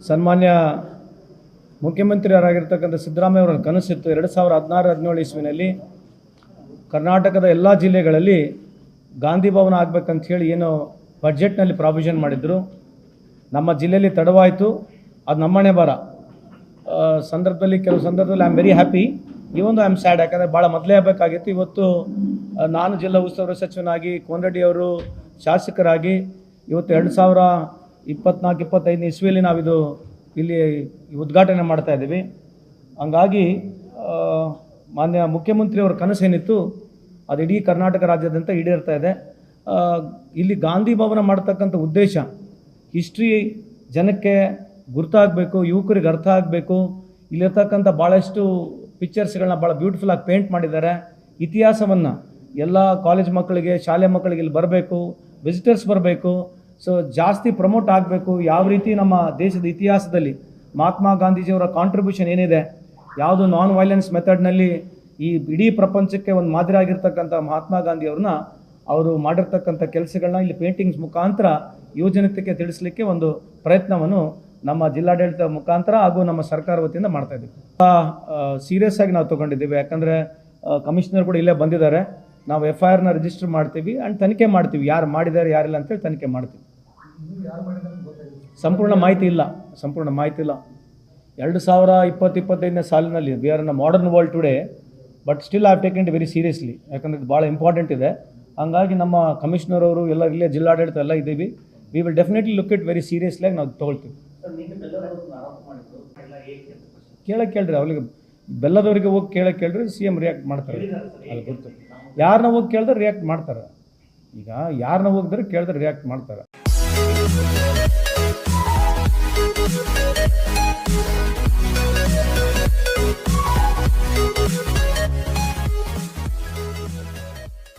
ಸನ್ಮಾನ್ಯ ಮುಖ್ಯಮಂತ್ರಿಯವರಾಗಿರ್ತಕ್ಕಂಥ ಸಿದ್ದರಾಮಯ್ಯ ಅವರ ಕನಸಿತ್ತು 2016-17 ಇಸ್ವಿನಲ್ಲಿ ಕರ್ನಾಟಕದ ಎಲ್ಲ ಜಿಲ್ಲೆಗಳಲ್ಲಿ ಗಾಂಧಿ ಭವನ ಆಗಬೇಕಂತ ಹೇಳಿ ಏನು ಬಜೆಟ್ನಲ್ಲಿ ಪ್ರಾವಿಷನ್ ಮಾಡಿದ್ರು. ನಮ್ಮ ಜಿಲ್ಲೆಯಲ್ಲಿ ತಡವಾಯಿತು, ಅದು ನಮ್ಮನೆ ಬರ ಸಂದರ್ಭದಲ್ಲಿ ಕೆಲವು ಸಂದರ್ಭದಲ್ಲಿ ಐ ಆಮ್ ವೆರಿ ಹ್ಯಾಪಿ, ಇವೊಂದು ಐ ಆಮ್ ಸ್ಯಾಡ್. ಯಾಕಂದರೆ ಭಾಳ ಮೊದಲೇ ಆಗಬೇಕಾಗಿತ್ತು. ಇವತ್ತು ನಾನು ಜಿಲ್ಲಾ ಉಸ್ತುವಾರಿ ಸಚಿವನಾಗಿ, ಕೋನರೆಡ್ಡಿ ಅವರು ಶಾಸಕರಾಗಿ ಇವತ್ತು 2024-25 ಇಸ್ವಿಯಲ್ಲಿ ನಾವಿದು ಇಲ್ಲಿ ಉದ್ಘಾಟನೆ ಮಾಡ್ತಾ ಇದ್ದೀವಿ. ಹಂಗಾಗಿ ಮಾನ್ಯ ಮುಖ್ಯಮಂತ್ರಿಯವರ ಕನಸೇನಿತ್ತು ಅದು ಇಡೀ ಕರ್ನಾಟಕ ರಾಜ್ಯಾದ್ಯಂತ ಈಡೇರ್ತಾ ಇದೆ. ಇಲ್ಲಿ ಗಾಂಧಿ ಭವನ ಮಾಡ್ತಕ್ಕಂಥ ಉದ್ದೇಶ ಹಿಸ್ಟ್ರಿ ಜನಕ್ಕೆ ಗುರ್ತಾಗಬೇಕು, ಯುವಕರಿಗೆ ಅರ್ಥ ಆಗಬೇಕು. ಇಲ್ಲಿರ್ತಕ್ಕಂಥ ಭಾಳಷ್ಟು ಪಿಕ್ಚರ್ಸ್ಗಳನ್ನ ಭಾಳ ಬ್ಯೂಟಿಫುಲ್ಲಾಗಿ ಪೇಂಟ್ ಮಾಡಿದ್ದಾರೆ. ಇತಿಹಾಸವನ್ನು ಎಲ್ಲ ಕಾಲೇಜ್ ಮಕ್ಕಳಿಗೆ, ಶಾಲೆ ಮಕ್ಕಳಿಗೆ ಇಲ್ಲಿ ಬರಬೇಕು, ವಿಸಿಟರ್ಸ್ ಬರಬೇಕು. ಸೊ ಜಾಸ್ತಿ ಪ್ರಮೋಟ್ ಆಗಬೇಕು. ಯಾವ ರೀತಿ ನಮ್ಮ ದೇಶದ ಇತಿಹಾಸದಲ್ಲಿ ಮಹಾತ್ಮ ಗಾಂಧೀಜಿಯವರ ಕಾಂಟ್ರಿಬ್ಯೂಷನ್ ಏನಿದೆ, ಯಾವುದು ನಾನ್ ವೈಲೆನ್ಸ್ ಮೆಥಡ್ನಲ್ಲಿ ಈ ಇಡೀ ಪ್ರಪಂಚಕ್ಕೆ ಒಂದು ಮಾದರಿ ಆಗಿರ್ತಕ್ಕಂಥ ಮಹಾತ್ಮ ಗಾಂಧಿಯವ್ರನ್ನ ಅವರು ಮಾಡಿರ್ತಕ್ಕಂಥ ಕೆಲಸಗಳನ್ನ ಇಲ್ಲಿ ಪೇಂಟಿಂಗ್ಸ್ ಮುಖಾಂತರ ಯುವಜನತೆಗೆ ತಿಳಿಸಲಿಕ್ಕೆ ಒಂದು ಪ್ರಯತ್ನವನ್ನು ನಮ್ಮ ಜಿಲ್ಲಾಡಳಿತ ಮುಖಾಂತರ ಹಾಗೂ ನಮ್ಮ ಸರ್ಕಾರ ವತಿಯಿಂದ ಮಾಡ್ತಾ ಇದ್ದೀವಿ. ಸೀರಿಯಸ್ ಆಗಿ ನಾವು ತೊಗೊಂಡಿದ್ದೀವಿ. ಯಾಕಂದರೆ ಕಮಿಷನರ್ ಕೂಡ ಇಲ್ಲೇ ಬಂದಿದ್ದಾರೆ. ನಾವು FIRನ ರಿಜಿಸ್ಟರ್ ಮಾಡ್ತೀವಿ ಆ್ಯಂಡ್ ತನಿಖೆ ಮಾಡ್ತೀವಿ, ಯಾರು ಮಾಡಿದ್ದಾರೆ ಯಾರಿಲ್ಲ ಅಂತೇಳಿ ತನಿಖೆ ಮಾಡ್ತೀವಿ. ಸಂಪೂರ್ಣ ಮಾಹಿತಿ ಇಲ್ಲ. 2020-25 ಸಾಲಿನಲ್ಲಿ we are in a modern world today, but still I have taken it very seriously. ಯಾಕಂದರೆ ಇದು ಭಾಳ ಇಂಪಾರ್ಟೆಂಟ್ ಇದೆ. ಹಂಗಾಗಿ ನಮ್ಮ ಕಮಿಷನರ್ ಅವರು ಎಲ್ಲ ಇಲ್ಲೇ ಜಿಲ್ಲಾಡಳಿತ ಎಲ್ಲ ಇದ್ದೀವಿ. We will definitely look it very seriously ಆಗಿ ನಾವು ತೊಗೊಳ್ತೀವಿ. ಕೇಳ್ರಿ, ಅವ್ರಿಗೆ ಬೆಲ್ಲದವರಿಗೆ ಹೋಗಿ ಕೇಳ್ರಿ, CM ರಿಯಾಕ್ಟ್ ಮಾಡ್ತಾರೆ. ಅದು ಗೊತ್ತು. ಯಾರನ್ನ ಹೋಗಿ ಕೇಳಿದ್ರೆ ರಿಯಾಕ್ಟ್ ಮಾಡ್ತಾರೆ. ಈಗ ಯಾರನ್ನ ಹೋಗಿದ್ರೆ ಕೇಳಿದ್ರೆ ರಿಯಾಕ್ಟ್ ಮಾಡ್ತಾರೆ.